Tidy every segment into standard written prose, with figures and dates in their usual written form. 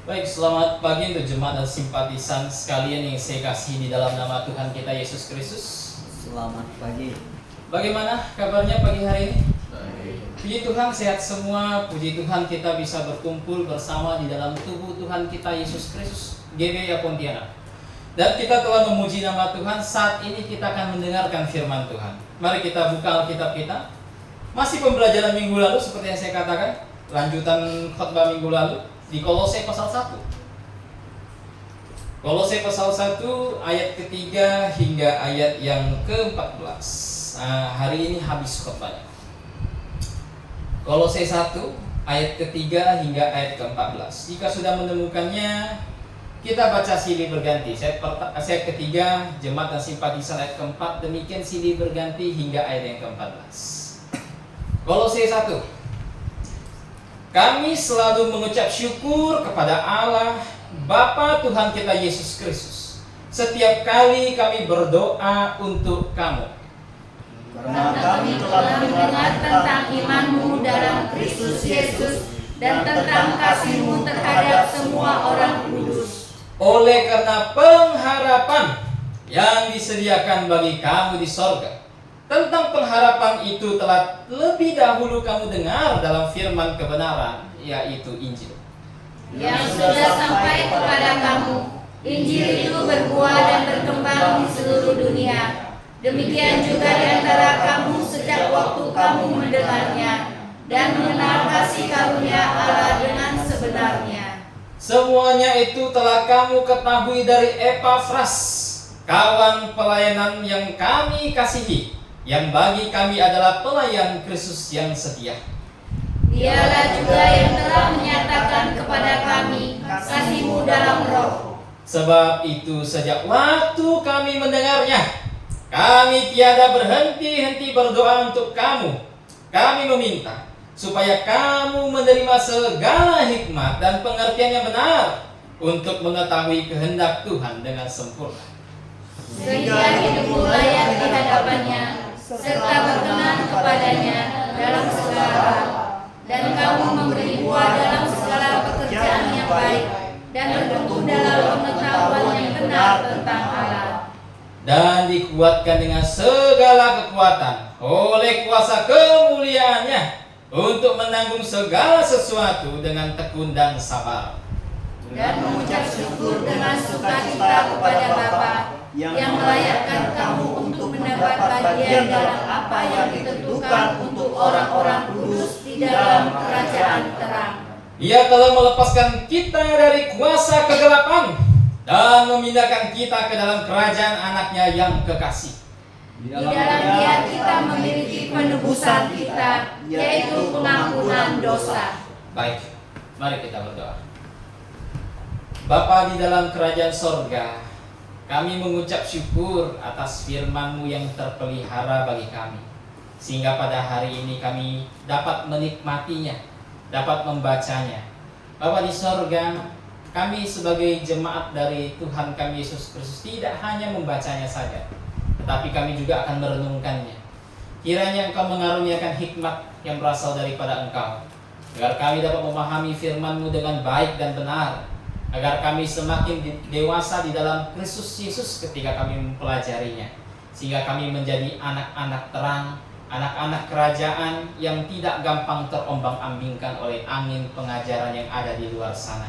Baik, selamat pagi untuk jemaat dan simpatisan sekalian yang saya kasih di dalam nama Tuhan kita Yesus Kristus. Selamat pagi. Bagaimana kabarnya pagi hari ini? Baik. Puji Tuhan sehat semua, puji Tuhan kita bisa berkumpul bersama di dalam tubuh Tuhan kita Yesus Kristus, GBI Pontianak. Dan kita telah memuji nama Tuhan, saat ini kita akan mendengarkan firman Tuhan. Mari kita buka Alkitab kita. Masih pembelajaran minggu lalu seperti yang saya katakan, lanjutan khotbah minggu lalu di Kolose pasal 1. Kolose pasal 1 ayat ketiga hingga ayat yang ke-14. Hari ini habis khotbahnya. Kolose 1 ayat ketiga hingga ayat ke-14. Jika sudah menemukannya, kita baca silih berganti. Ayat ketiga, jemaat dan simpatisan ayat ke-4, demikian silih berganti hingga ayat yang ke-14. Kolose 1. Kami selalu mengucap syukur kepada Allah Bapa Tuhan kita Yesus Kristus setiap kali kami berdoa untuk kamu. Karena kami telah mendengar tentang imanmu dalam Kristus Yesus dan tentang kasihmu terhadap semua orang kudus. Oleh karena pengharapan yang disediakan bagi kamu di sorga. Tentang pengharapan itu telah lebih dahulu kamu dengar dalam firman kebenaran, yaitu Injil. Yang sudah sampai kepada kamu, Injil itu berbuah dan berkembang di seluruh dunia. Demikian juga di antara kamu sejak waktu kamu mendengarnya dan mengenal kasih karunia Allah dengan sebenarnya. Semuanya itu telah kamu ketahui dari Epafras, kawan pelayanan yang kami kasihi, yang bagi kami adalah pelayan Kristus yang setia. Dialah juga yang telah menyatakan kepada kami kasih-Mu dalam roh. Sebab itu sejak waktu kami mendengarnya, kami tiada berhenti-henti berdoa untuk kamu. Kami meminta supaya kamu menerima segala hikmat dan pengertian yang benar untuk mengetahui kehendak Tuhan dengan sempurna. Sehingga hidupmu layak di hadapannya, serta berkenan kepadanya dalam segala hal, dan kamu memberi buah dalam segala pekerjaan yang baik, dan bertumbuh dalam pengetahuan yang benar tentang Allah. Dan dikuatkan dengan segala kekuatan oleh kuasa kemuliaannya untuk menanggung segala sesuatu dengan tekun dan sabar. Dan mengucap syukur dengan sukacita kepada Bapa yang melayakkan kamu untuk mendapat bagian dalam apa yang ditentukan untuk orang-orang kudus di dalam kerajaan terang. Ia telah melepaskan kita dari kuasa kegelapan dan memindahkan kita ke dalam kerajaan anaknya yang kekasih. Di dalam Dia kita memiliki penebusan kita, yaitu pengampunan dosa. Baik, mari kita berdoa. Bapa di dalam kerajaan sorga, kami mengucap syukur atas firman-Mu yang terpelihara bagi kami, sehingga pada hari ini kami dapat menikmatinya, dapat membacanya. Bapa di sorga, kami sebagai jemaat dari Tuhan kami Yesus Kristus tidak hanya membacanya saja, tetapi kami juga akan merenungkannya. Kiranya Engkau mengaruniakan hikmat yang berasal daripada Engkau, agar kami dapat memahami firman-Mu dengan baik dan benar, agar kami semakin dewasa di dalam Kristus Yesus ketika kami mempelajarinya, sehingga kami menjadi anak-anak terang, anak-anak kerajaan yang tidak gampang terombang-ambingkan oleh angin pengajaran yang ada di luar sana.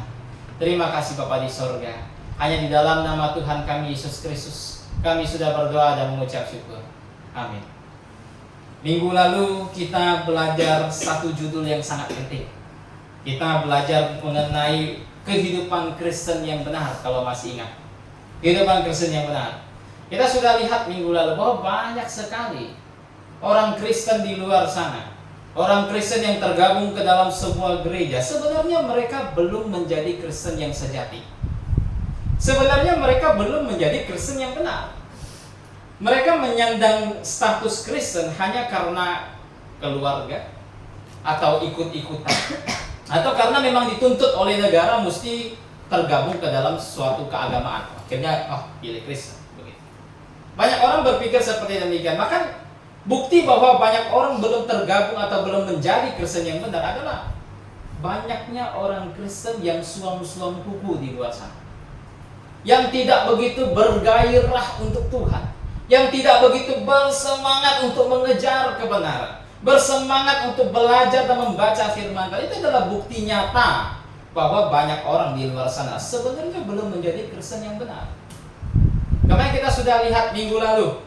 Terima kasih Bapa di sorga. Hanya di dalam nama Tuhan kami Yesus Kristus kami sudah berdoa dan mengucap syukur. Amin. Minggu lalu kita belajar satu judul yang sangat penting. Kita belajar mengenai kehidupan Kristen yang benar, kalau masih ingat. Kehidupan Kristen yang benar. Kita sudah lihat minggu lalu bahwa banyak sekali orang Kristen di luar sana, orang Kristen yang tergabung ke dalam sebuah gereja, sebenarnya mereka belum menjadi Kristen yang sejati. Sebenarnya mereka belum menjadi Kristen yang benar. Mereka menyandang status Kristen hanya karena keluarga atau ikut-ikutan, atau karena memang dituntut oleh negara mesti tergabung ke dalam suatu keagamaan. Akhirnya, pilih Kristen. Begitu. Banyak orang berpikir seperti demikian. Bahkan bukti bahwa banyak orang belum tergabung atau belum menjadi Kristen yang benar adalah banyaknya orang Kristen yang suam-suam kuku di luar sana, yang tidak begitu bergairah untuk Tuhan, yang tidak begitu bersemangat untuk mengejar kebenaran, bersemangat untuk belajar dan membaca firman Tuhan. Itu adalah bukti nyata bahwa banyak orang di luar sana sebenarnya belum menjadi Kristen yang benar. Karena kita sudah lihat minggu lalu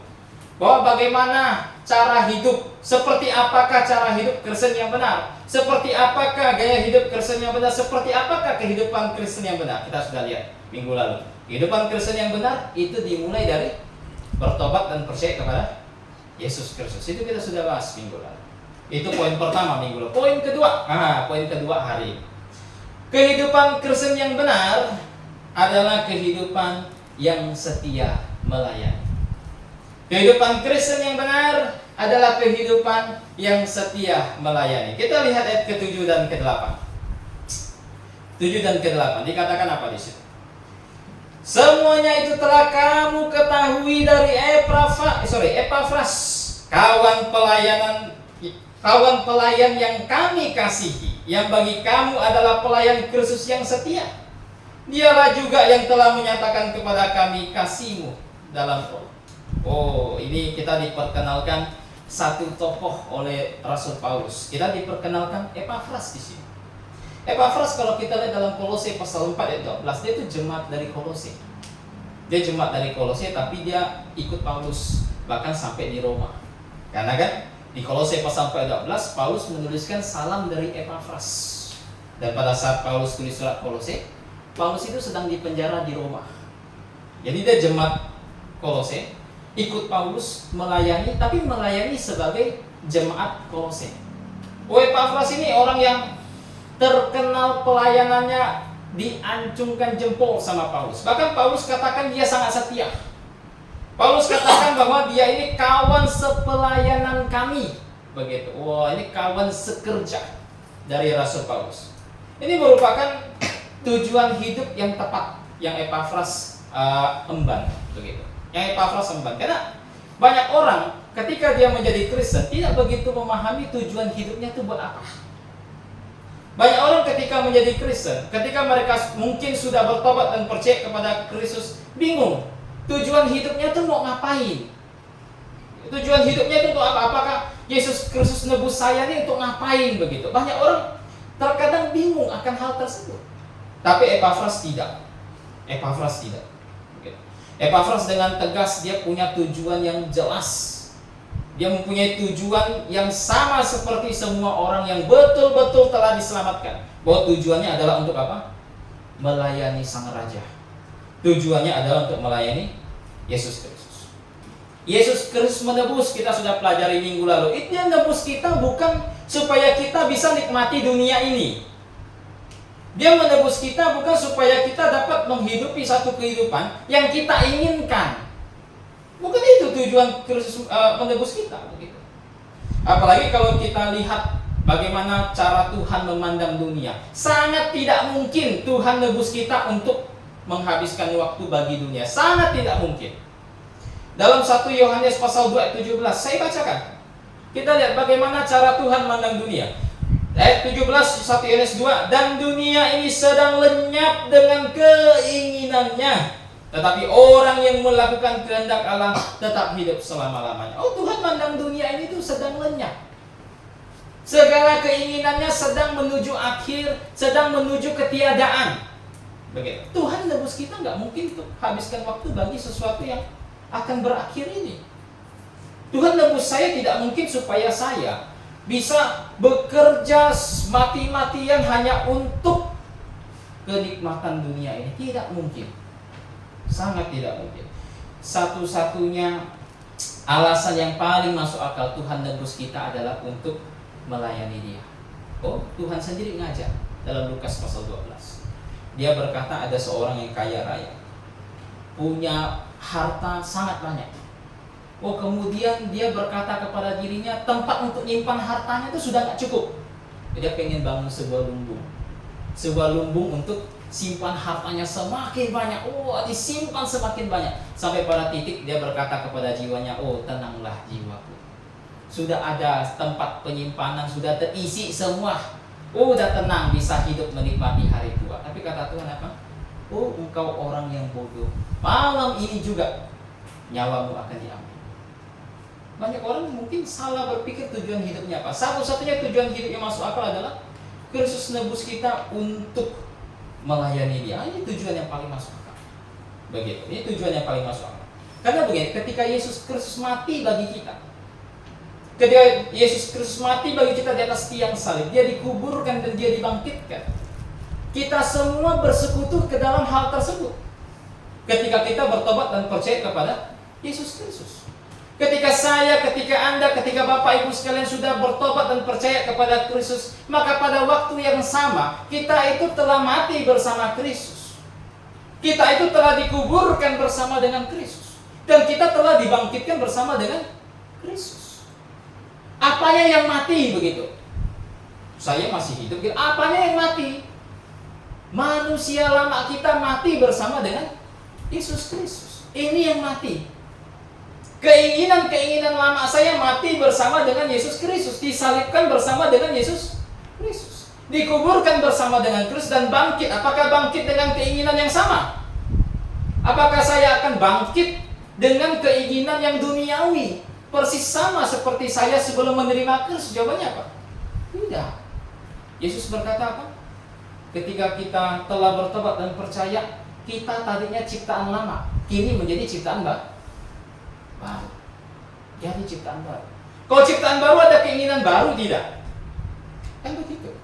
bahwa bagaimana cara hidup, seperti apakah cara hidup Kristen yang benar, seperti apakah gaya hidup Kristen yang benar, seperti apakah kehidupan Kristen yang benar. Kita sudah lihat minggu lalu. Kehidupan Kristen yang benar itu dimulai dari bertobat dan percaya kepada Yesus Kristus. Itu kita sudah bahas minggu lalu. Itu poin pertama minggu lalu. Poin kedua hari ini. Kehidupan Kristen yang benar adalah kehidupan yang setia melayani. Kehidupan Kristen yang benar adalah kehidupan yang setia melayani. Kita lihat ayat ke-7 dan ke-8. 7 dan ke-8 dikatakan apa di situ? Semuanya itu telah kamu ketahui dari Epafras, kawan pelayan yang kami kasihi, yang bagi kamu adalah pelayan Kristus yang setia. Dialah juga yang telah menyatakan kepada kami kasih-Mu dalam Roh. Oh, ini kita diperkenalkan satu tokoh oleh Rasul Paulus. Kita diperkenalkan Epafras di sini. Epafras kalau kita lihat dalam Kolose pasal 4 ayat 12, dia itu jemaat dari Kolose. Dia jemaat dari Kolose tapi dia ikut Paulus bahkan sampai di Roma. Karena kan di Kolose pasal 4 ayat 12 Paulus menuliskan salam dari Epafras. Dan pada saat Paulus tulis surat Kolose, Paulus itu sedang dipenjara di Roma. Jadi dia jemaat Kolose, ikut Paulus melayani, tapi melayani sebagai jemaat Kolose. Epafras ini orang yang terkenal pelayanannya diancungkan jempol sama Paulus. Bahkan Paulus katakan dia sangat setia. Paulus katakan bahwa dia ini kawan sepelayanan kami. Begitu. Wah, ini kawan sekerja dari Rasul Paulus. Ini merupakan tujuan hidup yang tepat yang Epafras emban, begitu. Yang Epafras emban. Karena banyak orang ketika dia menjadi Kristen tidak begitu memahami tujuan hidupnya itu buat apa. Banyak orang ketika menjadi Kristen, ketika mereka mungkin sudah bertobat dan percaya kepada Kristus, bingung tujuan hidupnya itu mau ngapain. Tujuan hidupnya itu untuk apa? Apakah Yesus Kristus nebus saya ini untuk ngapain begitu? Banyak orang terkadang bingung akan hal tersebut. Tapi Epafras tidak. Epafras tidak. Epafras dengan tegas dia punya tujuan yang jelas. Dia mempunyai tujuan yang sama seperti semua orang yang betul-betul telah diselamatkan. Bahwa tujuannya adalah untuk apa? Melayani Sang Raja. Tujuannya adalah untuk melayani Yesus Kristus. Yesus Kristus menebus, kita sudah pelajari minggu lalu. Itu yang menebus kita bukan supaya kita bisa nikmati dunia ini. Dia menebus kita bukan supaya kita dapat menghidupi satu kehidupan yang kita inginkan. Bukan itu tujuan Kristus menebus kita, begitu. Apalagi kalau kita lihat bagaimana cara Tuhan memandang dunia. Sangat tidak mungkin Tuhan nebus kita untuk menghabiskan waktu bagi dunia. Sangat tidak mungkin. Dalam 1 Yohanes pasal 2 ayat 17, saya bacakan. Kita lihat bagaimana cara Tuhan memandang dunia. Ayat 17, 1 Yohanes 2, dan dunia ini sedang lenyap dengan keinginannya. Tetapi orang yang melakukan kehendak Allah tetap hidup selama-lamanya. Oh, Tuhan mandang dunia ini tuh sedang lenyap. Segala keinginannya sedang menuju akhir, sedang menuju ketiadaan. Begitu. Tuhan nebus kita nggak mungkin tuh habiskan waktu bagi sesuatu yang akan berakhir ini. Tuhan nebus saya tidak mungkin supaya saya bisa bekerja mati-matian hanya untuk kenikmatan dunia ini. Tidak mungkin. Sangat tidak mungkin. Satu-satunya alasan yang paling masuk akal Tuhan nebus kita adalah untuk melayani Dia. Oh, Tuhan sendiri ngajar dalam Lukas pasal 12. Dia berkata ada seorang yang kaya raya, punya harta sangat banyak. Oh, kemudian dia berkata kepada dirinya, tempat untuk nyimpan hartanya itu sudah gak cukup. Dia pengen bangun sebuah lumbung. Sebuah lumbung untuk simpan hartanya semakin banyak. Oh, disimpan semakin banyak. Sampai pada titik dia berkata kepada jiwanya, oh, tenanglah jiwaku. Sudah ada tempat penyimpanan, sudah terisi semua. Oh, udah tenang, bisa hidup menikmati hari tua. Tapi kata Tuhan apa? Oh, engkau orang yang bodoh. Malam ini juga nyawamu akan diambil. Banyak orang mungkin salah berpikir tujuan hidupnya apa. Satu-satunya tujuan hidup yang masuk akal adalah Kristus nebus kita untuk melayani Dia. Ini tujuan yang paling masuk akal. Begitu. Ini tujuan yang paling masuk akal. Karena begini, ketika Yesus Kristus mati bagi kita, ketika Yesus Kristus mati bagi kita di atas tiang salib, Dia dikuburkan dan Dia dibangkitkan. Kita semua bersekutu ke dalam hal tersebut. Ketika kita bertobat dan percaya kepada Yesus Kristus. Ketika saya, ketika Anda, ketika Bapak Ibu sekalian sudah bertobat dan percaya kepada Kristus, maka pada waktu yang sama, kita itu telah mati bersama Kristus. Kita itu telah dikuburkan bersama dengan Kristus. Dan kita telah dibangkitkan bersama dengan Kristus. Apanya yang mati begitu? Saya masih hidup. Apanya yang mati? Manusia lama kita mati bersama dengan Yesus Kristus. Ini yang mati. Keinginan-keinginan lama saya mati bersama dengan Yesus Kristus. Disalibkan bersama dengan Yesus Kristus. Dikuburkan bersama dengan Kristus dan bangkit. Apakah bangkit dengan keinginan yang sama? Apakah saya akan bangkit dengan keinginan yang duniawi? Persis sama seperti saya sebelum menerima Kristus. Jawabannya apa? Tidak. Yesus berkata apa? Ketika kita telah bertobat dan percaya, kita tadinya ciptaan lama, kini menjadi ciptaan baru. Jadi ciptaan baru. Kalau ciptaan baru ada keinginan baru tidak? Kan begitu.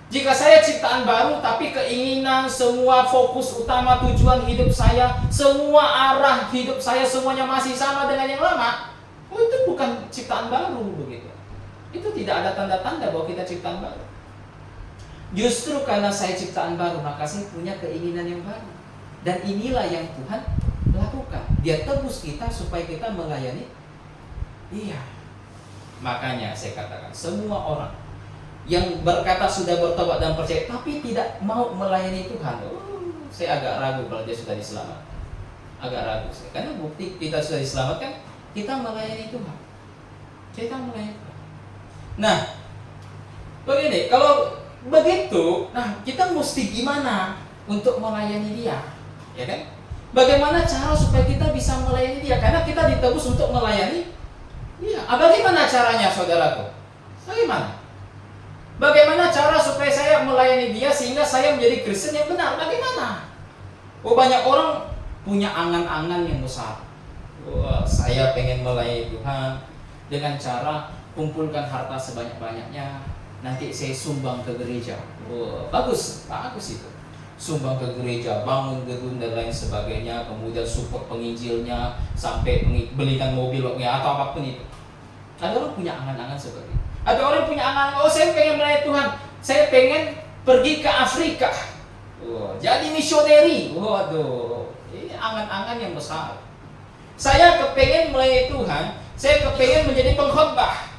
Jika saya ciptaan baru tapi keinginan, semua fokus utama, tujuan hidup saya, semua arah hidup saya semuanya masih sama dengan yang lama, oh itu bukan ciptaan baru begitu. Itu tidak ada tanda-tanda bahwa kita ciptaan baru. Justru karena saya ciptaan baru, maka saya punya keinginan yang baru. Dan inilah yang Tuhan lakukan. Dia tebus kita supaya kita melayani. Iya. Makanya saya katakan, semua orang yang berkata sudah bertobat dan percaya, tapi tidak mau melayani Tuhan, saya agak ragu kalau dia sudah diselamatkan. Agak ragu saya. Karena bukti kita sudah diselamatkan, kita melayani Tuhan. Kita melayani Tuhan. Nah, begini, kalau begitu, nah kita mesti gimana untuk melayani Dia, ya kan? Bagaimana cara supaya kita bisa melayani Dia? Karena kita ditebus untuk melayani Dia. Bagaimana caranya, saudaraku? Bagaimana? Bagaimana cara supaya saya melayani Dia sehingga saya menjadi Kristen yang benar? Bagaimana? Oh, banyak orang punya angan-angan yang besar. Wah, saya pengen melayani Tuhan dengan cara kumpulkan harta sebanyak-banyaknya. Nanti saya sumbang ke gereja. Wah, bagus itu. Sumbang ke gereja, bangun gedung dan lain sebagainya, kemudian support penginjilnya, sampai belikan mobil atau apapun itu. Ada orang punya angan-angan seperti itu. Ada orang punya angan-angan, oh saya pengen melayani Tuhan, saya pengen pergi ke Afrika, jadi misioneri. Waduh, ini angan-angan yang besar. Saya kepengen melayani Tuhan, saya kepengen menjadi pengkhotbah.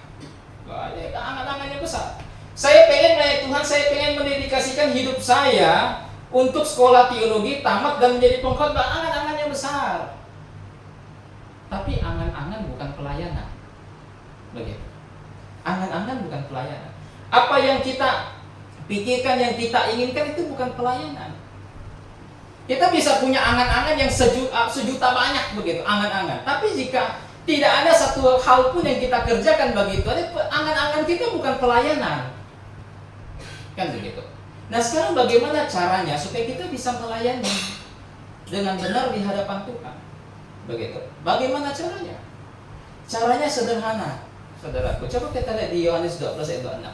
Banyak angan-angan yang besar. Saya pengen melayani Tuhan, saya pengen mendedikasikan hidup saya untuk sekolah teologi, tamat dan menjadi pengkhotbah. Angan-angan yang besar. Tapi angan-angan bukan pelayanan. Begitu. Angan-angan bukan pelayanan. Apa yang kita pikirkan, yang kita inginkan itu bukan pelayanan. Kita bisa punya angan-angan yang sejuta banyak begitu, angan-angan. Tapi jika tidak ada satu hal pun yang kita kerjakan bagi Tuhan, angan-angan kita bukan pelayanan. Kan begitu. Nah sekarang bagaimana caranya supaya kita bisa melayani dengan benar di hadapan Tuhan? Begitu. Bagaimana caranya? Caranya sederhana, saudaraku. Coba kita lihat di Yohanes 12 ayat 26.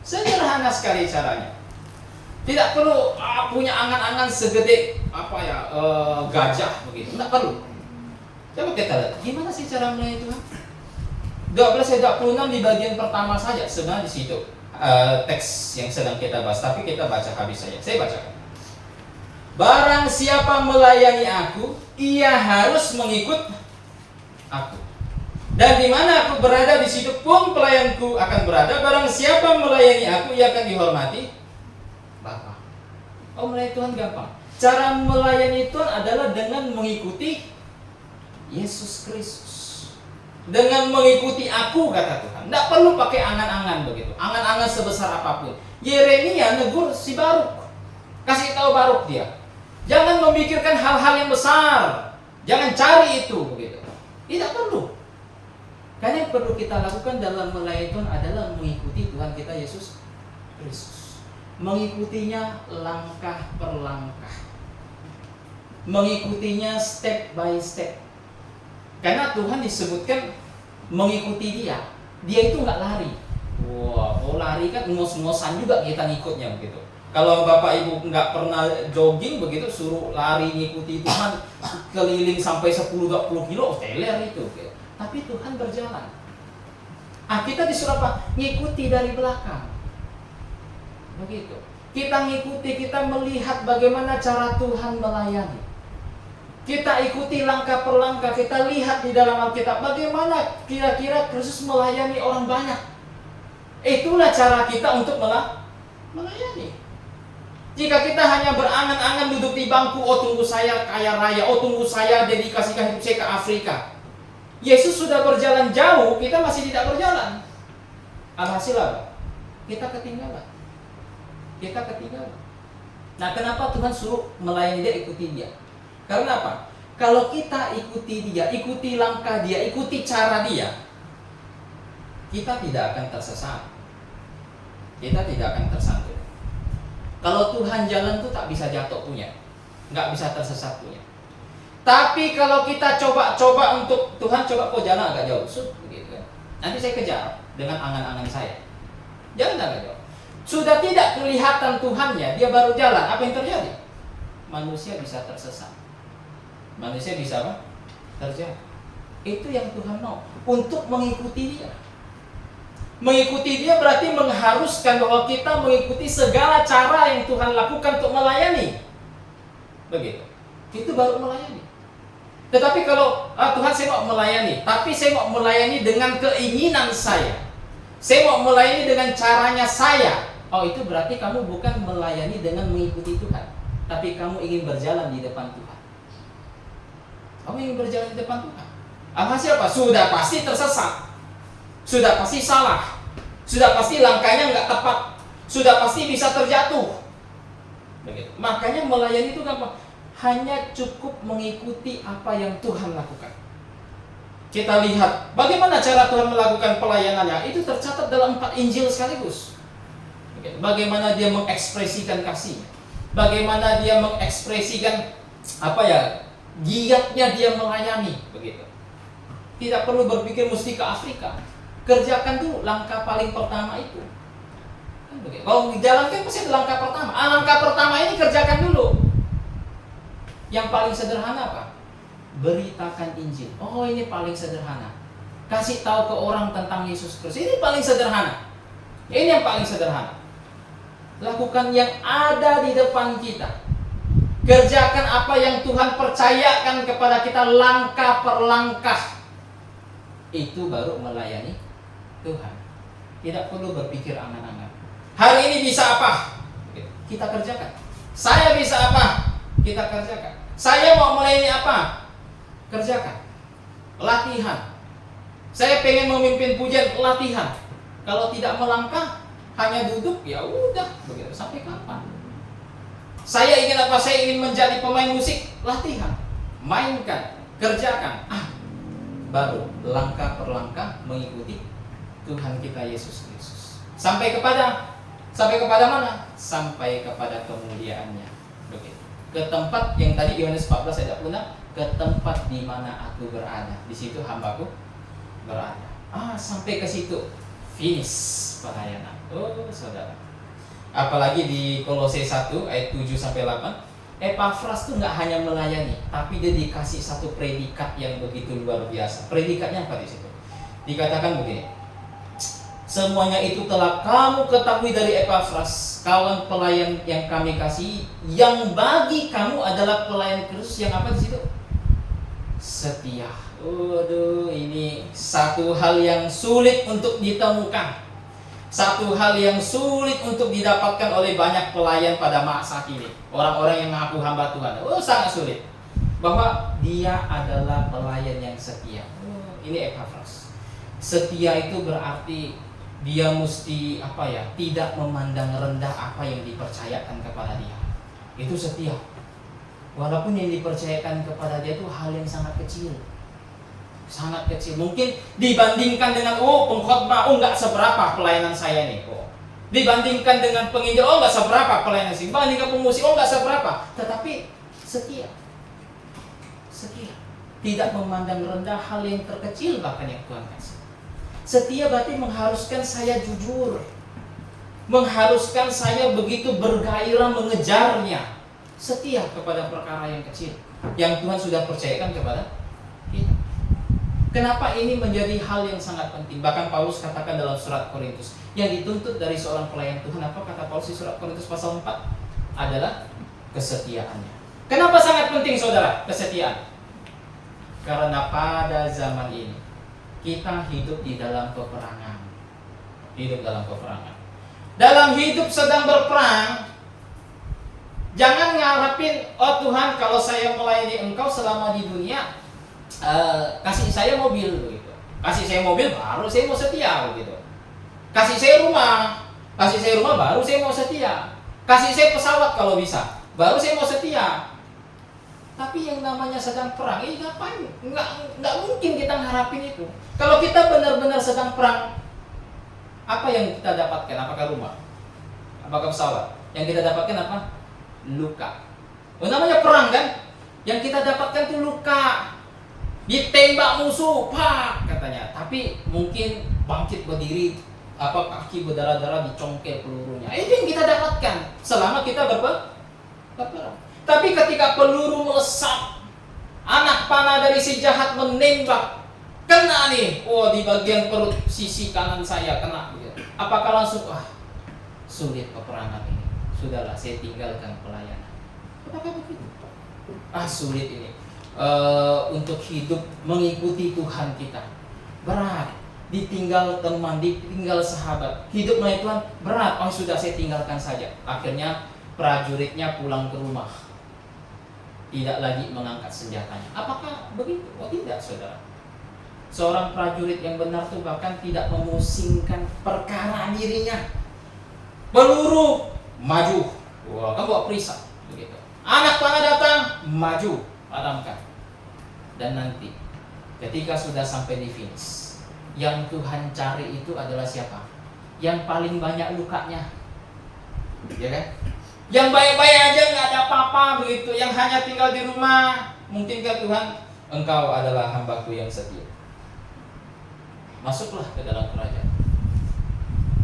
Sederhana sekali caranya. Tidak perlu punya angan-angan segede gajah begitu. Tidak perlu. Coba kita lihat gimana sih cara melayani Tuhan. 12 ayat 26 di bagian pertama saja sebenarnya di situ. Teks yang sedang kita bahas, tapi kita baca habis saja. Saya bacakan. Barang siapa melayani aku, ia harus mengikut aku. Dan di mana aku berada, di situ pun pelayanku akan berada. Barang siapa melayani aku, ia akan dihormati Bapa. Oh, melayani Tuhan gampang. Cara melayani Tuhan adalah dengan mengikuti Yesus Kristus. Dengan mengikuti aku, kata Tuhan. Tidak perlu pakai angan-angan begitu. Angan-angan sebesar apapun. Yeremia negur si Baruk. Kasih tahu Baruk dia. Jangan memikirkan hal-hal yang besar. Jangan cari itu begitu. Tidak perlu. Karena yang perlu kita lakukan dalam melayani Tuhan adalah mengikuti Tuhan kita Yesus Kristus. Mengikutinya langkah per langkah. Mengikutinya step by step. Karena Tuhan disebutkan mengikuti dia. Dia itu nggak lari. Wah, kalau lari kan ngos-ngosan juga kita ngikutnya begitu. Kalau Bapak Ibu nggak pernah jogging begitu, suruh lari ngikuti Tuhan keliling sampai 10-20 kilo, teler itu. Gitu. Tapi Tuhan berjalan. Kita disuruh apa? Ngikuti dari belakang. Begitu. Kita ngikuti, kita melihat bagaimana cara Tuhan melayani. Kita ikuti langkah per langkah, kita lihat di dalam Alkitab bagaimana kira-kira Kristus melayani orang banyak. Itulah cara kita untuk melayani. Jika kita hanya berangan-angan duduk di bangku, oh tunggu saya kaya raya, oh tunggu saya dedikasikan hidup saya ke Afrika. Yesus sudah berjalan jauh, kita masih tidak berjalan. Alhasil apa? Kita ketinggalan. Nah, kenapa Tuhan suruh melayani dia, ikuti dia? Karena apa? Kalau kita ikuti dia, ikuti langkah dia, ikuti cara dia, kita tidak akan tersesat. Kita tidak akan tersandung. Kalau Tuhan jalan tuh tak bisa jatuh punya, nggak bisa tersesat punya. Tapi kalau kita coba untuk Tuhan, coba kok jalan agak jauh, begitu kan? Nanti saya kejar dengan angan-angan saya. Jalan agak jauh. Sudah tidak kelihatan Tuhannya, dia baru jalan. Apa yang terjadi? Manusia bisa tersesat. Manusia bisa apa? Terjadi. Itu yang Tuhan mau. Untuk mengikuti dia. Mengikuti dia berarti mengharuskan bahwa kita mengikuti segala cara yang Tuhan lakukan untuk melayani. Begitu. Itu baru melayani. Tetapi kalau Tuhan saya mau melayani, tapi saya mau melayani dengan keinginan saya. Saya mau melayani dengan caranya saya. Oh, itu berarti kamu bukan melayani dengan mengikuti Tuhan, tapi kamu ingin berjalan di depan Tuhan. Kamu ingin berjalan di depan Tuhan. Hasil apa? Sudah pasti tersesat. Sudah pasti salah. Sudah pasti langkahnya nggak tepat. Sudah pasti bisa terjatuh. Begitu. Makanya melayani itu gampang. Hanya cukup mengikuti apa yang Tuhan lakukan. Kita lihat bagaimana cara Tuhan melakukan pelayanannya. Itu tercatat dalam 4 Injil sekaligus. Bagaimana dia mengekspresikan kasih. Bagaimana dia mengekspresikan giatnya dia melayani. Begitu. Tidak perlu berpikir mesti ke Afrika. Kerjakan dulu langkah paling pertama itu. Kalau dijalankan pasti ada langkah pertama. Langkah pertama ini kerjakan dulu. Yang paling sederhana apa? Beritakan Injil. Oh, ini paling sederhana. Kasih tahu ke orang tentang Yesus Kristus. Ini paling sederhana. Ini yang paling sederhana. Lakukan yang ada di depan kita. Kerjakan apa yang Tuhan percayakan kepada kita langkah per langkah. Itu baru melayani Tuhan. Tidak perlu berpikir angan-angan. Hari ini bisa apa? Kita kerjakan. Saya bisa apa? Kita kerjakan. Saya mau melayani apa? Kerjakan. Latihan. Saya pengen memimpin pujian, latihan. Kalau tidak melangkah, hanya duduk, ya udah, begitu sampai kapan? Saya ingin apa? Saya ingin menjadi pemain musik, latihan. Mainkan, kerjakan. Baru langkah per langkah mengikuti Tuhan kita Yesus Kristus. Sampai kepada mana? Sampai kepada kemuliaannya. Begitu. Ke tempat yang tadi Yohanes 14 ayat 6, ke tempat di mana aku berada, di situ hambaku berada. Sampai ke situ finish pelayanan. Oh, saudara. Apalagi di Kolose 1 ayat 7 sampai 8, Epafras itu nggak hanya melayani, tapi dia dikasih satu predikat yang begitu luar biasa. Predikatnya apa di situ? Dikatakan begini. Semuanya itu telah kamu ketahui dari Epafras, kawan pelayan yang kami kasih, yang bagi kamu adalah pelayan Kristus yang apa di situ? Setia. Waduh, ini satu hal yang sulit untuk ditemukan. Satu hal yang sulit untuk didapatkan oleh banyak pelayan pada masa kini. Orang-orang yang mengaku hamba Tuhan. Sangat sulit. Bahwa dia adalah pelayan yang setia. Ini Epafras. Setia itu berarti dia mesti tidak memandang rendah apa yang dipercayakan kepada dia. Itu setia. Walaupun yang dipercayakan kepada dia itu hal yang sangat kecil. Sangat kecil. Mungkin dibandingkan dengan pengkhotbah, nggak seberapa pelayanan saya nih. Dibandingkan dengan penginjil, nggak seberapa pelayanan sih. Dibandingkan pemusik, nggak seberapa. Tetapi setia. Setia. Tidak memandang rendah hal yang terkecil bahkan yang Tuhan kasih. Setia berarti mengharuskan saya jujur. Mengharuskan saya begitu bergairah mengejarnya. Setia kepada perkara yang kecil yang Tuhan sudah percayakan kepada kita. Kenapa ini menjadi hal yang sangat penting? Bahkan Paulus katakan dalam surat Korintus, yang dituntut dari seorang pelayan Tuhan, apa kata Paulus di surat Korintus pasal 4? Adalah kesetiaannya. Kenapa sangat penting, saudara, kesetiaan? Karena pada zaman ini kita hidup di dalam peperangan. Hidup dalam peperangan. Dalam hidup sedang berperang, jangan ngarepin, Tuhan, kalau saya melayani Engkau selama di dunia, kasih saya mobil begitu. Kasih saya mobil baru saya mau setia begitu. Kasih saya rumah baru saya mau setia. Kasih saya pesawat kalau bisa, baru saya mau setia. Tapi yang namanya sedang perang, ngapain? Nggak mungkin kita ngarapin itu. Kalau kita benar-benar sedang perang, apa yang kita dapatkan? Apakah rumah? Apakah pesawat? Yang kita dapatkan apa? Luka. Namanya perang kan? Yang kita dapatkan itu luka. Ditembak musuh, pak katanya. Tapi mungkin bangkit berdiri, kaki berdarah-darah dicongkel pelurunya. Itu yang kita dapatkan selama kita berperang. Tapi ketika peluru melesat, anak panah dari si jahat menembak, kena nih, di bagian perut sisi kanan saya kena. Apakah langsung sulit peperangan ini? Sudahlah, saya tinggalkan pelayanan. Apakah begitu? Sulit ini. Untuk hidup mengikuti Tuhan kita berat. Ditinggal teman, ditinggal sahabat. Hidup melayani Tuhan berat. Sudah, saya tinggalkan saja. Akhirnya prajuritnya pulang ke rumah, tidak lagi mengangkat senjatanya. Apakah begitu? Tidak, saudara. Seorang prajurit yang benar itu bahkan tidak memusingkan perkara dirinya. Peluru, maju. Kan bawa perisai begitu. Anak panah datang, maju, padamkan. Dan nanti ketika sudah sampai di finish, yang Tuhan cari itu adalah siapa? Yang paling banyak lukanya, ya kan? Yang baik-baik aja nggak ada apa-apa begitu, yang hanya tinggal di rumah. Mungkinkah Tuhan, Engkau adalah hamba-Ku yang setia? Masuklah ke dalam kerajaan,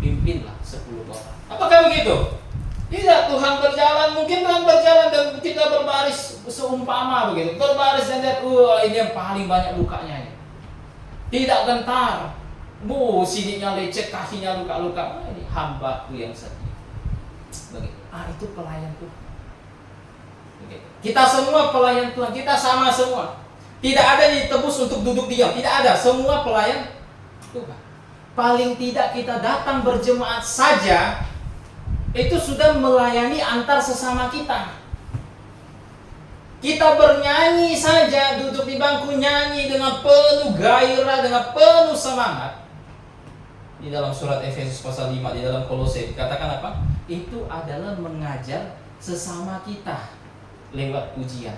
pimpinlah 10 orang. Apakah begitu? Tidak, Tuhan berjalan, mungkin Tuhan berjalan dan kita berbaris seumpama begitu. Berbaris dan lihat, ini yang paling banyak lukanya ini. Tidak gentar. Sininya lecet, kakinya luka-luka. Ini hamba-Ku yang setia. Begitu. Itu pelayan Tuhan. Begitu. Kita semua pelayan Tuhan, kita sama semua. Tidak ada yang ditebus untuk duduk diam, tidak ada. Semua pelayan Tuhan. Paling tidak kita datang berjemaat saja, itu sudah melayani antar sesama kita. Kita bernyanyi saja, duduk di bangku nyanyi dengan penuh gairah, dengan penuh semangat. Di dalam surat Efesus pasal 5, di dalam Kolose dikatakan apa? Itu adalah mengajar sesama kita lewat pujian.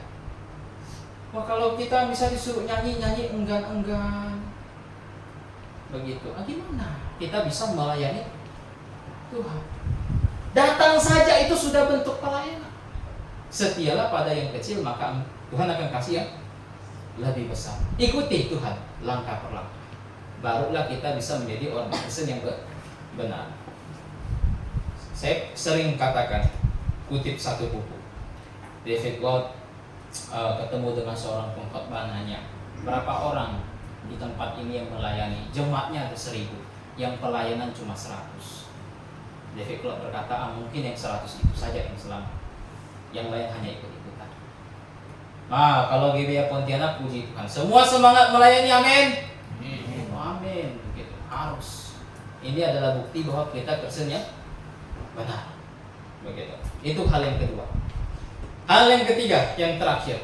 Kalau kita bisa disuruh nyanyi enggan-enggan begitu, gimana kita bisa melayani Tuhan? Datang saja itu sudah bentuk pelayanan. Setialah pada yang kecil, maka Tuhan akan kasih yang lebih besar. Ikuti Tuhan langkah per langkah, barulah kita bisa menjadi orang Kristen yang benar. Saya sering katakan, kutip satu buku, David Lord ketemu dengan seorang pengkhotbah, nanya, berapa orang di tempat ini yang melayani? Jemaatnya ada 1000, yang pelayanan cuma 100. David Lord berkata, mungkin yang 100 itu saja yang selamat, yang lain hanya ikut-ikutan. Kalau GBA Pontianak, puji Tuhan, semua semangat melayani, amin. Amin, begitu, harus. Ini adalah bukti bahwa kita Kristen yang benar, begitu. Itu hal yang kedua. Hal yang ketiga, yang terakhir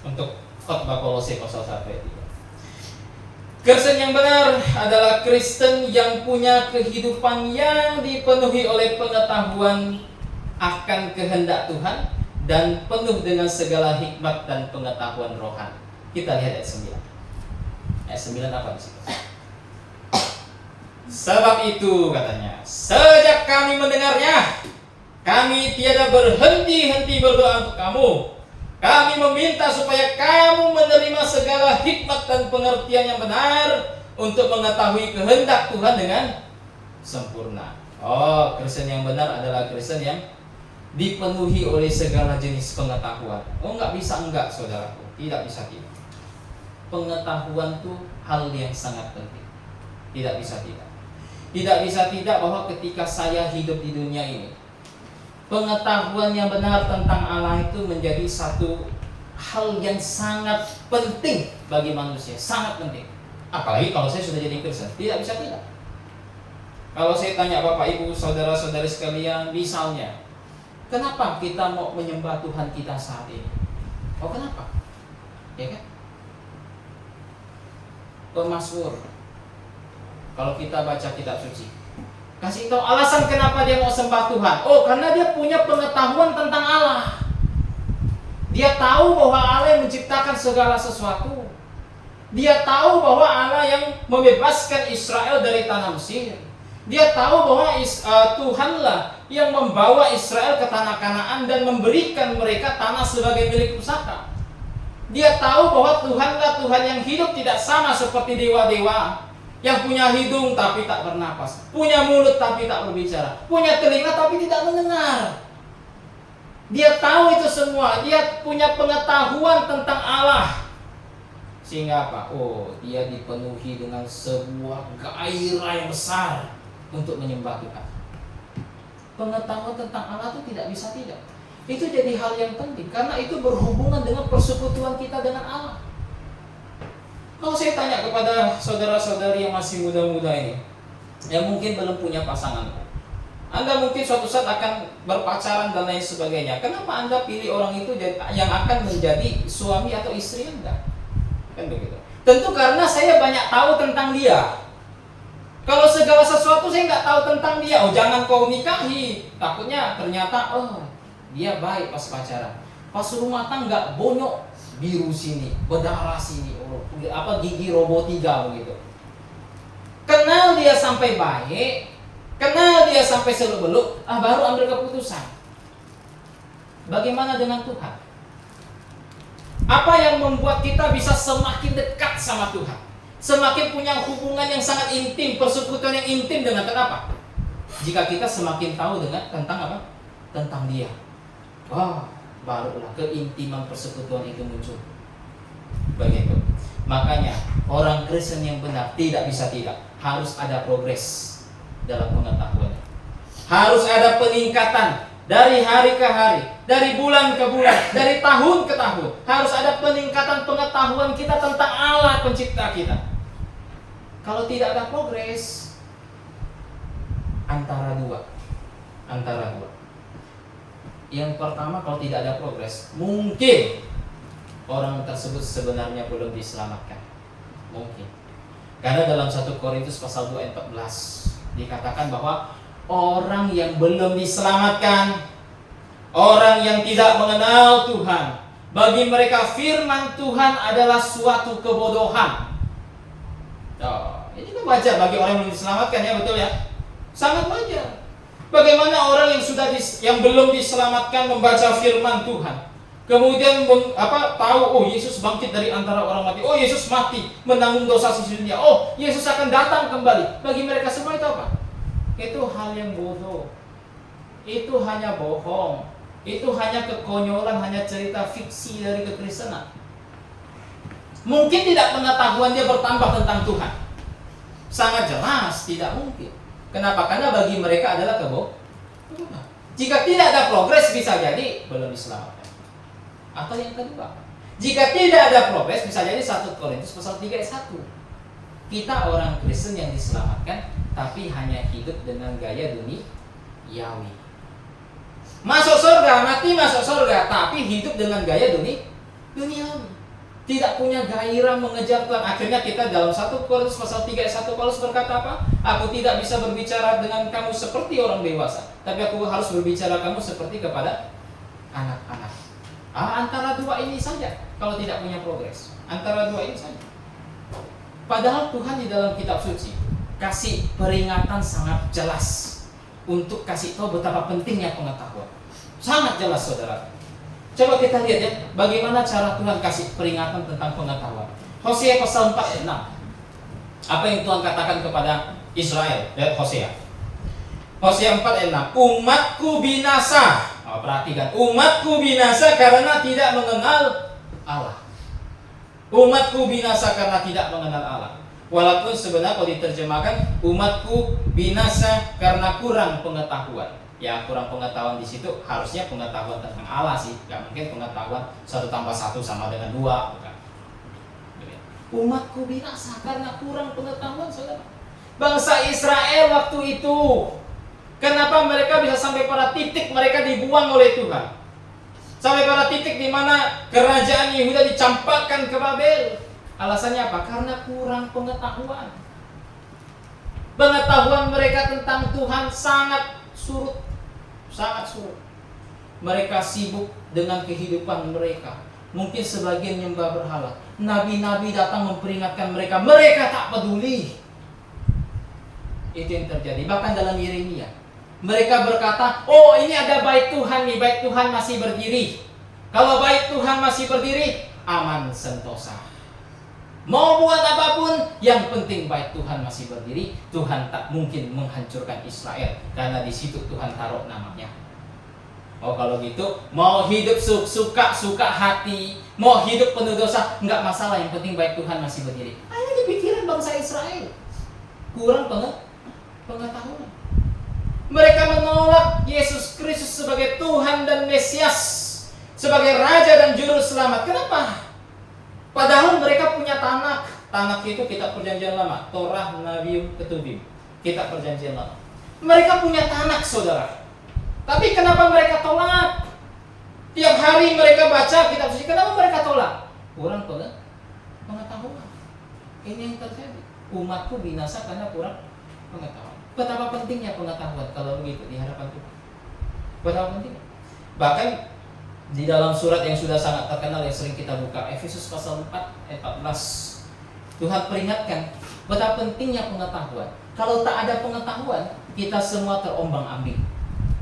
untuk khotbah Kolose pasal 1 ayat 3. Kristen yang benar adalah Kristen yang punya kehidupan yang dipenuhi oleh pengetahuan akan kehendak Tuhan dan penuh dengan segala hikmat dan pengetahuan rohani. Kita lihat ayat 9. Ayat 9 apa di situ? Sebab itu katanya, sejak kami mendengarnya, kami tiada berhenti-henti berdoa untuk kamu. Kami meminta supaya kamu menerima segala hikmat dan pengertian yang benar untuk mengetahui kehendak Tuhan dengan sempurna. Oh, Kristen yang benar adalah Kristen yang dipenuhi oleh segala jenis pengetahuan. Oh, nggak bisa enggak, saudaraku. Tidak bisa tidak. Pengetahuan itu hal yang sangat penting. Tidak bisa tidak. Tidak bisa tidak bahwa ketika saya hidup di dunia ini, pengetahuan yang benar tentang Allah itu menjadi satu hal yang sangat penting bagi manusia, sangat penting. Apalagi kalau saya sudah jadi Kristen, tidak bisa tidak. Kalau saya tanya Bapak Ibu, saudara-saudari sekalian, misalnya, kenapa kita mau menyembah Tuhan kita saat ini? Oh, kenapa? Ya kan? Pemazmur, kalau kita baca kitab suci, kasih tahu alasan kenapa dia mau sembah Tuhan. Oh, karena dia punya pengetahuan tentang Allah. Dia tahu bahwa Allah yang menciptakan segala sesuatu. Dia tahu bahwa Allah yang membebaskan Israel dari tanah Mesir. Dia tahu bahwa Tuhanlah yang membawa Israel ke tanah Kanaan dan memberikan mereka tanah sebagai milik pusaka. Dia tahu bahwa Tuhanlah Tuhan yang hidup tidak sama seperti dewa-dewa, yang punya hidung tapi tak bernapas, punya mulut tapi tak berbicara, punya telinga tapi tidak mendengar. Dia tahu itu semua. Dia punya pengetahuan tentang Allah. Sehingga apa? Oh, dia dipenuhi dengan sebuah gairah yang besar untuk menyembah Tuhan. Pengetahuan tentang Allah itu tidak bisa tidak. Itu jadi hal yang penting karena itu berhubungan dengan persekutuan kita dengan Allah. Kalau saya tanya kepada saudara-saudari yang masih muda-muda ini, yang mungkin belum punya pasangan, Anda mungkin suatu saat akan berpacaran dan lain sebagainya. Kenapa Anda pilih orang itu yang akan menjadi suami atau istri Anda? Kan begitu. Tentu karena saya banyak tahu tentang dia. Kalau segala sesuatu saya nggak tahu tentang dia, oh jangan kau nikahi. Takutnya ternyata, oh dia baik pas pacaran. Pas rumah tangga bonyok, biru sini, berdarah sini, gigi robotiga begitu. Kenal dia sampai baik, kenal dia sampai seluk-beluk, baru ambil keputusan. Bagaimana dengan Tuhan? Apa yang membuat kita bisa semakin dekat sama Tuhan? Semakin punya hubungan yang sangat intim, persekutuan yang intim dengan kenapa? Jika kita semakin tahu tentang apa? Tentang dia. Wah, barulah keintiman persekutuan itu muncul. Begitu. Makanya orang Kristen yang benar tidak bisa tidak, harus ada progres dalam pengetahuannya. Harus ada peningkatan dari hari ke hari, dari bulan ke bulan, dari tahun ke tahun. Harus ada peningkatan pengetahuan kita tentang Allah pencipta kita. Kalau tidak ada progres, antara dua. Yang pertama, kalau tidak ada progres, mungkin orang tersebut sebenarnya belum diselamatkan. Mungkin. Karena dalam 1 Korintus pasal 2 ayat 14 dikatakan bahwa orang yang belum diselamatkan, orang yang tidak mengenal Tuhan, bagi mereka firman Tuhan adalah suatu kebodohan. Ini kan wajar bagi orang yang belum diselamatkan, ya betul ya? Sangat wajar. Bagaimana orang yang belum diselamatkan membaca firman Tuhan, kemudian tahu Yesus bangkit dari antara orang mati, Yesus mati menanggung dosa seluruh dunia, Yesus akan datang kembali. Bagi mereka semua itu apa? Itu hal yang bodoh. Itu hanya bohong. Itu hanya kekonyolan, hanya cerita fiksi dari kekristenan. Mungkin tidak pengetahuan dia bertambah tentang Tuhan. Sangat jelas tidak mungkin. Kenapa? Karena bagi mereka adalah kebodohan. Jika tidak ada progres, bisa jadi belum diselamatkan. Atau yang kedua, jika tidak ada progres, bisa jadi 1 Korintus pasal 3 ayat 1. Kita orang Kristen yang diselamatkan, tapi hanya hidup dengan gaya duniawi. Masuk surga, mati masuk surga, tapi hidup dengan gaya duniawi. tidak punya gairah mengejar Tuhan. Akhirnya kita dalam 1 Korintus pasal 3 ayat 1 Paulus berkata apa? Aku tidak bisa berbicara dengan kamu seperti orang dewasa, tapi aku harus berbicara kamu seperti kepada anak-anak. Antara dua ini saja kalau tidak punya progres. Antara dua ini saja. Padahal Tuhan di dalam kitab suci kasih peringatan sangat jelas untuk kasih tahu betapa pentingnya pengetahuan. Sangat jelas saudara. Coba kita lihat ya, bagaimana cara Tuhan kasih peringatan tentang pengetahuan. Hosea pasal 4 ayat 6. Apa yang Tuhan katakan kepada Israel? Lihat Hosea. Hosea 4 ayat 6. Umatku binasa. Perhatikan, umatku binasa karena tidak mengenal Allah. Umatku binasa karena tidak mengenal Allah. Walaupun sebenarnya kalau diterjemahkan, umatku binasa karena kurang pengetahuan. Ya, kurang pengetahuan di situ harusnya pengetahuan tentang Allah sih. Gak mungkin pengetahuan 1 tambah 1 sama dengan 2, bukan. Umatku binasa karena kurang pengetahuan, saudara. Bangsa Israel waktu itu, kenapa mereka bisa sampai pada titik mereka dibuang oleh Tuhan? Sampai pada titik di mana kerajaan Yehuda dicampakkan ke Babel. Alasannya apa? Karena kurang pengetahuan. Pengetahuan mereka tentang Tuhan sangat surut. Sangat surut. Mereka sibuk dengan kehidupan mereka. Mungkin sebagian nyembah berhala. Nabi-nabi datang memperingatkan mereka. Mereka tak peduli. Itu yang terjadi. Bahkan dalam Yeremia, mereka berkata, oh ini ada bait Tuhan nih. Bait Tuhan masih berdiri. Kalau bait Tuhan masih berdiri, aman sentosa. Mau buat apapun, yang penting bait Tuhan masih berdiri. Tuhan tak mungkin menghancurkan Israel, karena di situ Tuhan taruh namanya. Oh kalau gitu, mau hidup suka hati, mau hidup penuh dosa, nggak masalah. Yang penting bait Tuhan masih berdiri. Hanya dipikirin bangsa Israel, kurang pengetahuan. Mereka menolak Yesus Kristus sebagai Tuhan dan Mesias, sebagai Raja dan Juru Selamat. Kenapa? Padahal mereka punya Tanakh. Tanakh itu kitab perjanjian lama, Torah, Nabium, Ketubim, kitab perjanjian lama. Mereka punya Tanakh, saudara. Tapi kenapa mereka tolak? Tiap hari mereka baca kitab suci, kenapa mereka tolak? Kurang pengetahuan. Ini yang terjadi. Umatku binasa karena kurang pengetahuan. Betapa pentingnya pengetahuan kalau begitu di hadapan Tuhan. Betapa pentingnya. Bahkan di dalam surat yang sudah sangat terkenal yang sering kita buka, Efesus pasal 4 ayat 14, Tuhan peringatkan betapa pentingnya pengetahuan. Kalau tak ada pengetahuan, kita semua terombang-ambing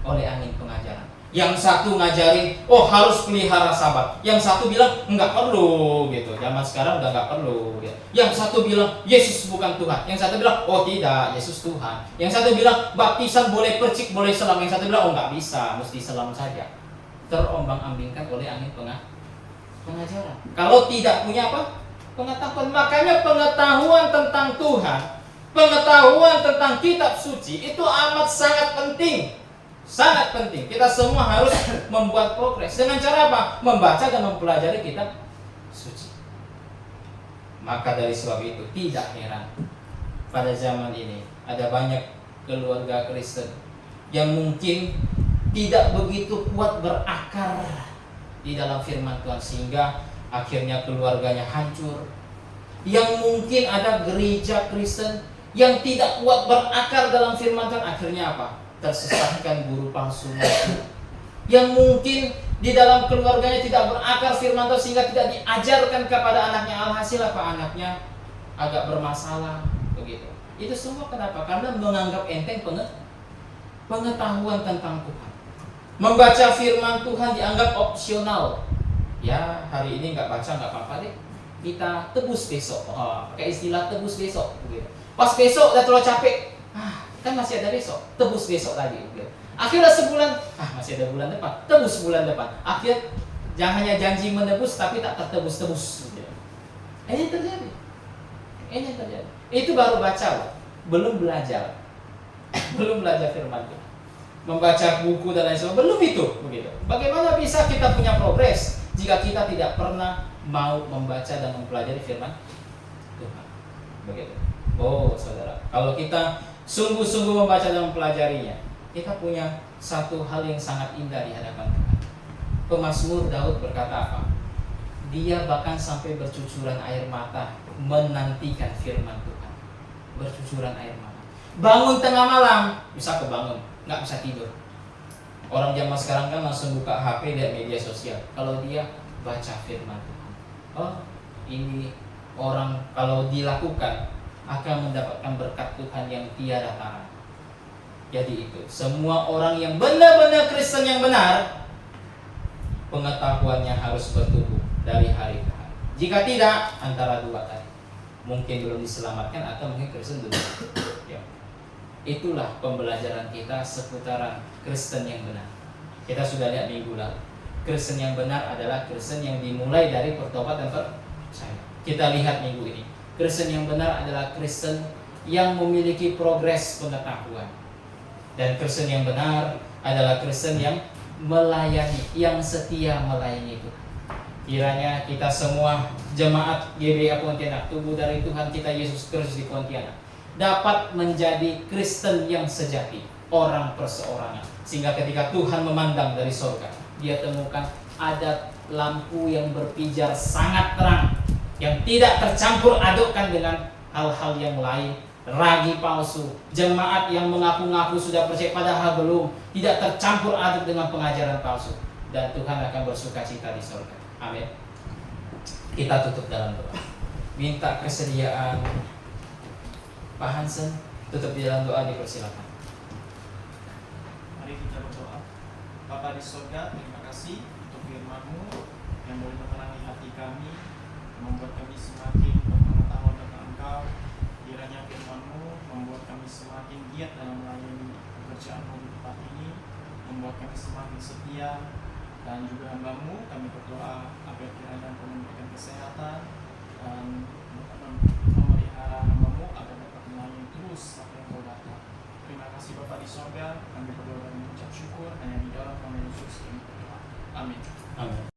oleh angin pengajaran. Yang satu ngajarin, oh harus pelihara Sabat. Yang satu bilang enggak perlu gitu. Zaman sekarang udah enggak perlu gitu. Yang satu bilang Yesus bukan Tuhan. Yang satu bilang oh tidak, Yesus Tuhan. Yang satu bilang baptisan boleh percik, boleh selam. Yang satu bilang oh enggak bisa, mesti selam saja. Terombang-ambingkan oleh angin pengajaran. Kalau tidak punya apa? Pengetahuan. Makanya pengetahuan tentang Tuhan, pengetahuan tentang kitab suci itu amat sangat penting. Sangat penting. Kita semua harus membuat progres. Dengan cara apa? Membaca dan mempelajari kitab suci. Maka dari sebab itu tidak heran pada zaman ini ada banyak keluarga Kristen yang mungkin tidak begitu kuat berakar di dalam firman Tuhan, sehingga akhirnya keluarganya hancur. Yang mungkin ada gereja Kristen yang tidak kuat berakar dalam firman Tuhan, akhirnya apa? Tersesatkan guru palsu. Yang mungkin di dalam keluarganya tidak berakar firman Tuhan sehingga tidak diajarkan kepada anaknya, alhasil apa? Anaknya agak bermasalah begitu. Itu semua kenapa? Karena menganggap enteng pengetahuan tentang Tuhan. Membaca firman Tuhan dianggap opsional. Ya hari ini nggak baca nggak apa-apa deh, kita tebus besok. Pakai istilah tebus besok begitu. Pas besok udah terlalu capek, kan masih ada besok, tebus besok lagi gitu. Akhirnya sebulan, masih ada bulan depan, tebus bulan depan. Akhir jangan hanya janji menebus tapi tak tertebus-tebus gitu. Ini terjadi. Itu baru baca, belum belajar. Belum belajar firman Tuhan, membaca buku dan lain sebagainya, belum itu begitu. Bagaimana bisa kita punya progres jika kita tidak pernah mau membaca dan mempelajari firman Tuhan? Begitu. Oh saudara, kalau kita sungguh-sungguh membaca dan mempelajarinya, kita punya satu hal yang sangat indah di hadapan Tuhan. Pemazmur Daud berkata apa? dia bahkan sampai bercucuran air mata menantikan firman Tuhan. Bercucuran air mata. Bangun tengah malam, bisa kebangun, nggak bisa tidur. Orang zaman sekarang kan langsung buka HP, lihat media sosial. Kalau dia baca firman Tuhan, oh ini orang kalau dilakukan akan mendapatkan berkat Tuhan yang tiada tara. Jadi itu, semua orang yang benar-benar Kristen yang benar, pengetahuannya harus bertumbuh dari hari ke hari. Jika tidak, antara dua tadi, mungkin belum diselamatkan atau mungkin Kristen dulu. Ya. Itulah pembelajaran kita seputaran Kristen yang benar. Kita sudah lihat minggu lalu, Kristen yang benar adalah Kristen yang dimulai dari bertobat dan percaya. Kita lihat minggu ini, Kristen yang benar adalah Kristen yang memiliki progres pengetahuan. Dan Kristen yang benar adalah Kristen yang melayani, yang setia melayani Tuhan. Kiranya kita semua jemaat GBA Pontianak, tubuh dari Tuhan kita Yesus Kristus di Pontianak, dapat menjadi Kristen yang sejati, orang perseorangan. Sehingga ketika Tuhan memandang dari surga, dia temukan ada lampu yang berpijar sangat terang, yang tidak tercampur adukkan dengan hal-hal yang lain, ragi palsu, jemaat yang mengaku-ngaku sudah percaya padahal belum, tidak tercampur aduk dengan pengajaran palsu, dan Tuhan akan bersuka cita di surga. Amin. Kita tutup dalam doa. Minta kesediaan Pak Hansen tutup di dalam doa, dipersilakan. Mari kita berdoa. Bapa di surga, terima kasih untuk firman-Mu yang boleh menerangi hati kami, membuat kami semakin berpengetahuan tentang Engkau. Kiranya firman-Mu membuat kami semakin giat dalam melayani pekerjaan-Mu di tempat ini, membuat kami semakin setia. Dan juga hamba-Mu, kami berdoa agar kiranya Engkau memberikan kesehatan dan memelihara hamba-Mu agar dapat melayani terus sampai Engkau datang. Terima kasih Bapa di surga, kami berdoa dan mengucap syukur hanya di dalam nama Yesus kami berdoa. Amin. Amin.